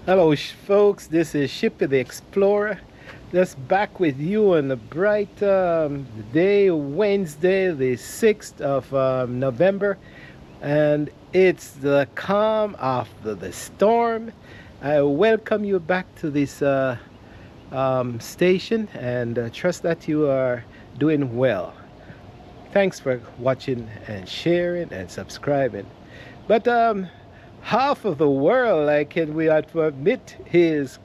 Hello, folks. This is Shippy the Explorer. Just back with you on a bright day, Wednesday, the 6th of November. And it's the calm after the storm. I welcome you back to this station and trust that you are doing well. Thanks for watching and sharing and subscribing. But half of the world, we have to admit, is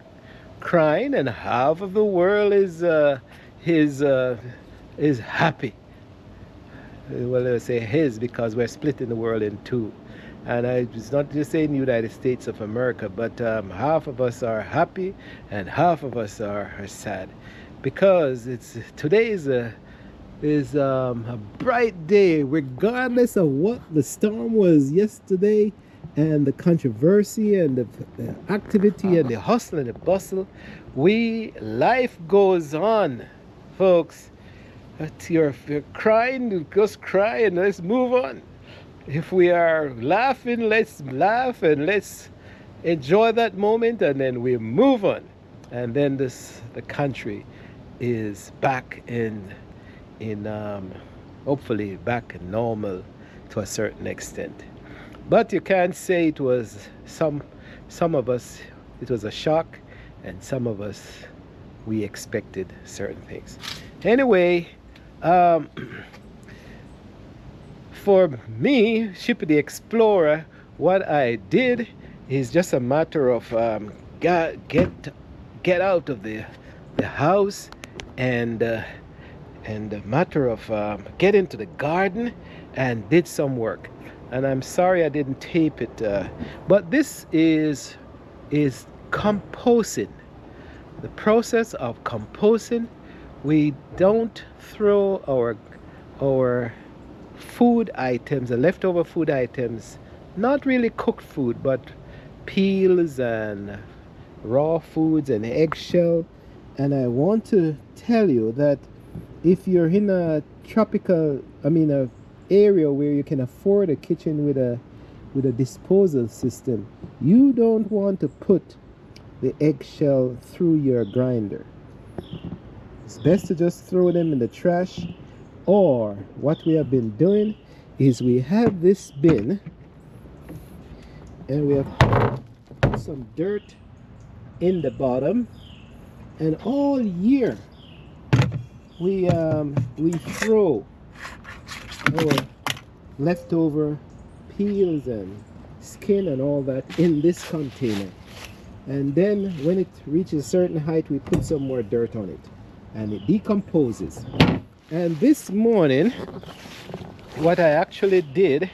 crying, and half of the world is is happy. Well, let's say his because we're splitting the world in two. And it's not just saying United States of America, but half of us are happy and half of us are sad because it's today is a bright day, regardless of what the storm was yesterday and the controversy and the activity and the hustle and the bustle. Life goes on, folks. If you're crying, just cry and let's move on. If we are laughing, let's laugh and let's enjoy that moment and then we move on. And then the country is back in hopefully back in normal to a certain extent. But you can't say it was some of us it was a shock, and some of us we expected certain things. Anyway, um, for me, Ship the Explorer, what I did is just a matter of get out of the house and a matter of get into the garden and did some work. And I'm sorry I didn't tape it, but this is composting. The process of composting. We don't throw our food items, the leftover food items, not really cooked food, but peels and raw foods and eggshell. And I want to tell you that if you're in a tropical, a area where you can afford a kitchen with a disposal system, you don't want to put the eggshell through your grinder. It's best to just throw them in the trash. Or what we have been doing is we have this bin and we have put some dirt in the bottom, and all year we throw our leftover peels and skin and all that in this container, and then when it reaches a certain height we put some more dirt on it and it decomposes. And this morning what I actually did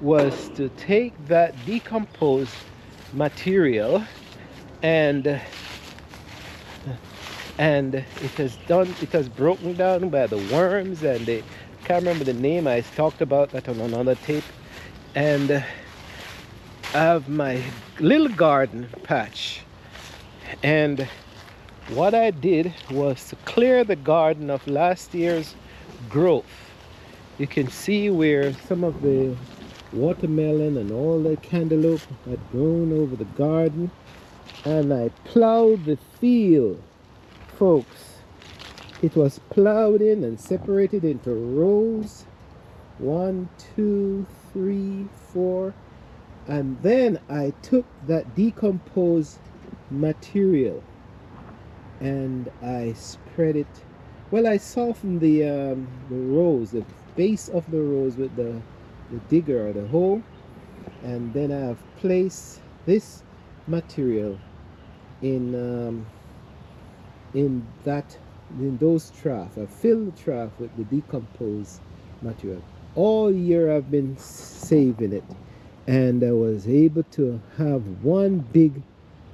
was to take that decomposed material and it has broken down by the worms, and I can't remember the name, I talked about that on another tape. And I have my little garden patch, and what I did was to clear the garden of last year's growth. You can see where some of the watermelon and all the cantaloupe had grown over the garden, and I plowed the field, folks. It was plowed in and separated into rows, 1, 2, 3, 4, and then I took that decomposed material and I spread it. Well, I softened the rows, the base of the rows with the digger or the hoe, and then I have placed this material in those troughs. I filled the trough with the decomposed material. All year I've been saving it, and I was able to have one big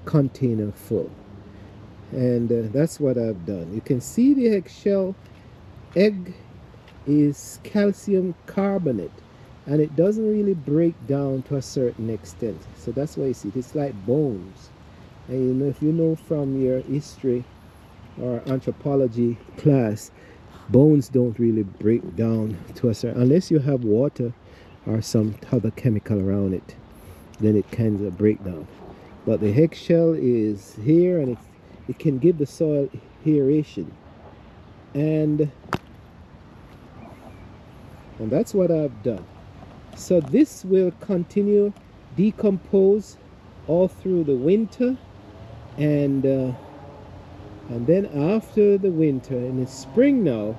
container full. And that's what I've done. You can see the eggshell. Egg is calcium carbonate, and it doesn't really break down to a certain extent. So that's why you see it's like bones. And if you know from your history or anthropology class, bones don't really break down to a certain, unless you have water or some other chemical around it, then it can break down. but the eggshell is here, and it can give the soil aeration, and that's what I've done. So this will continue decompose all through the winter, and then after the winter, in the spring now,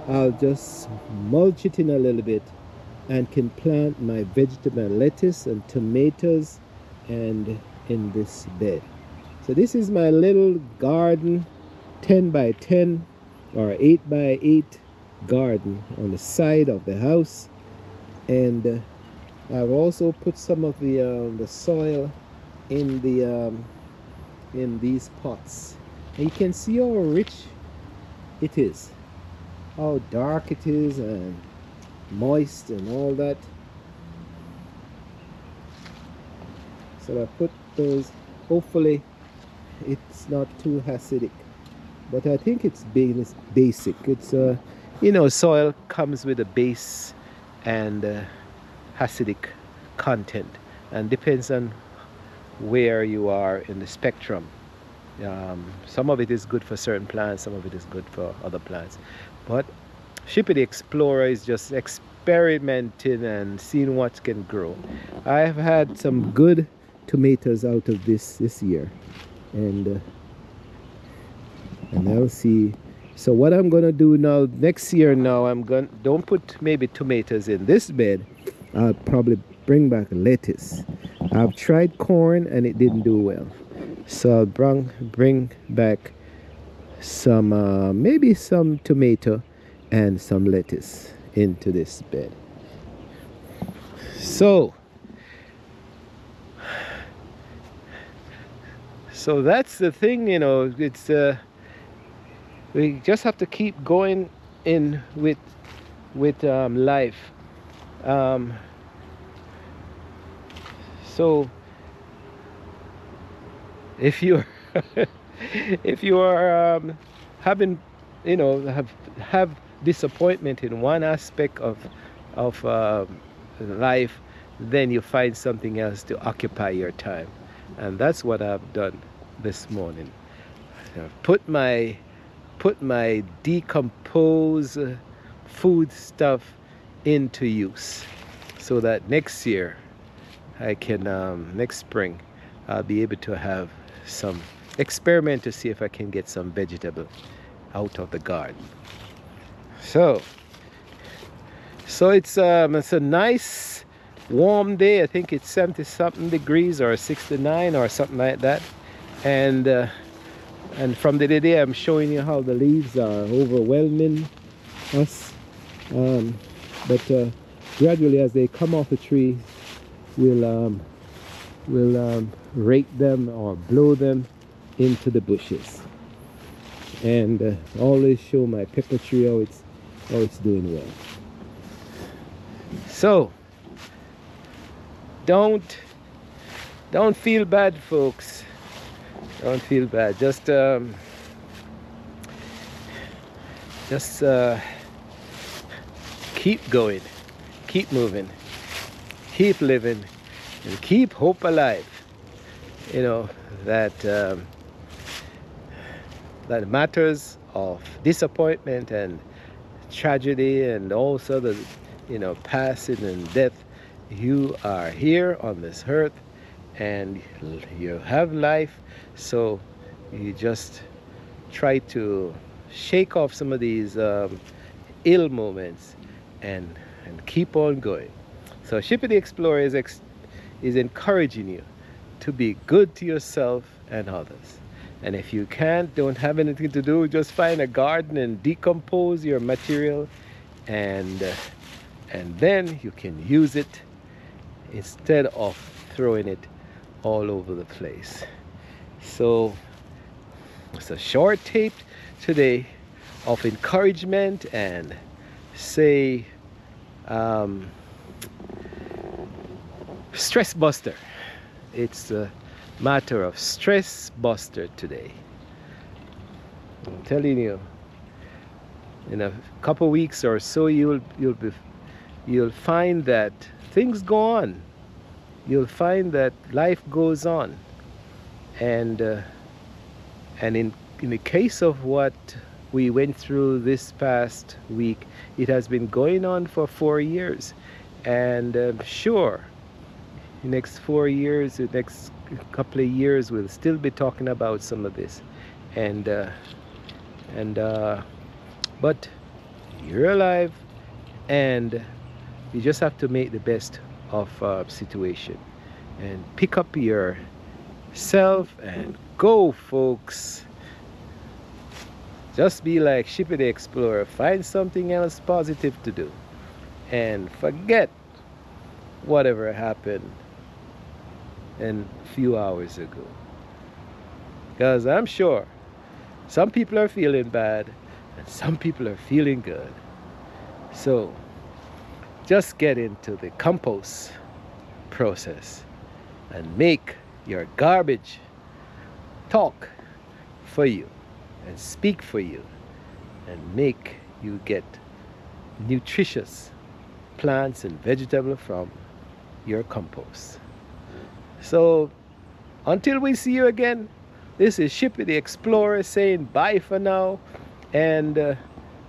I'll just mulch it in a little bit and can plant my vegetable lettuce and tomatoes and in this bed. So this is my little garden, 10 by 10 or 8 by 8 garden on the side of the house, and I've also put some of the soil in these pots. And you can see how rich it is, how dark it is, and moist and all that. So I put those. Hopefully it's not too acidic, but I think it's basic. It's soil comes with a base and acidic content, and depends on where you are in the spectrum. Some of it is good for certain plants, some of it is good for other plants. But Shippy the Explorer is just experimenting and seeing what can grow. I've had some good tomatoes out of this year, and I'll see. So what I'm gonna do now, next year now, don't put maybe tomatoes in this bed. I'll probably bring back lettuce. I've tried corn and it didn't do well, so I'll bring back some maybe some tomato and some lettuce into this bed. So that's the thing, it's we just have to keep going in with life. So if you if you are having have disappointment in one aspect of life, then you find something else to occupy your time, and that's what I've done this morning. Put my decomposed food stuff into use, so that next year I can next spring I'll be able to have some experiment to see if I can get some vegetable out of the garden. So it's a nice warm day. I think it's 70 something degrees or 69 or something like that, and from the day I'm showing you how the leaves are overwhelming us, but gradually as they come off the tree, we'll rake them or blow them into the bushes, and always show my pepper tree how it's doing well. So don't feel bad, folks. Don't feel bad. Just keep going, keep moving, keep living, and keep hope alive. That matters of disappointment and tragedy and also the passing and death, you are here on this earth and you have life. So you just try to shake off some of these ill moments and keep on going. So Shippy the Explorer is encouraging you to be good to yourself and others. And if you don't have anything to do, just find a garden and decompose your material, and then you can use it instead of throwing it all over the place. So it's a short tape today of encouragement and say stress buster. It's a matter of stress buster today. I'm telling you, in a couple weeks or so, you'll find that things go on. You'll find that life goes on. And in the case of what we went through this past week, it has been going on for 4 years. And sure, the next 4 years, the next couple of years, we'll still be talking about some of this. And and but you're alive, and you just have to make the best of situation and pick up yourself and go, folks. Just be like Shippy the Explorer. Find something else positive to do and forget whatever happened a few hours ago. Because I'm sure some people are feeling bad and some people are feeling good. So just get into the compost process and make your garbage talk for you and speak for you and make you get nutritious plants and vegetables from your compost. So until we see you again, this is Shippy the Explorer saying bye for now. And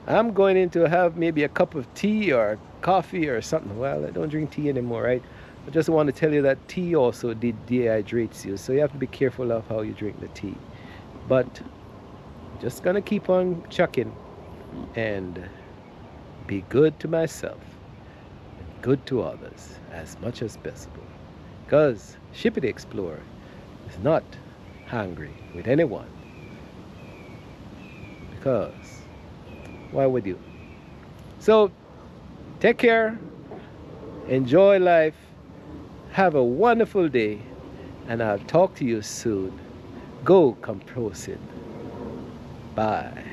I'm going in to have maybe a cup of tea or coffee or something. Well, I don't drink tea anymore, right? I just want to tell you that tea also dehydrates you, so you have to be careful of how you drink the tea. But just gonna keep on chucking and be good to myself and good to others as much as possible. Because Shippy the Explorer is not hungry with anyone. Because why would you? So take care, enjoy life, have a wonderful day, and I'll talk to you soon. Go compost it. Bye.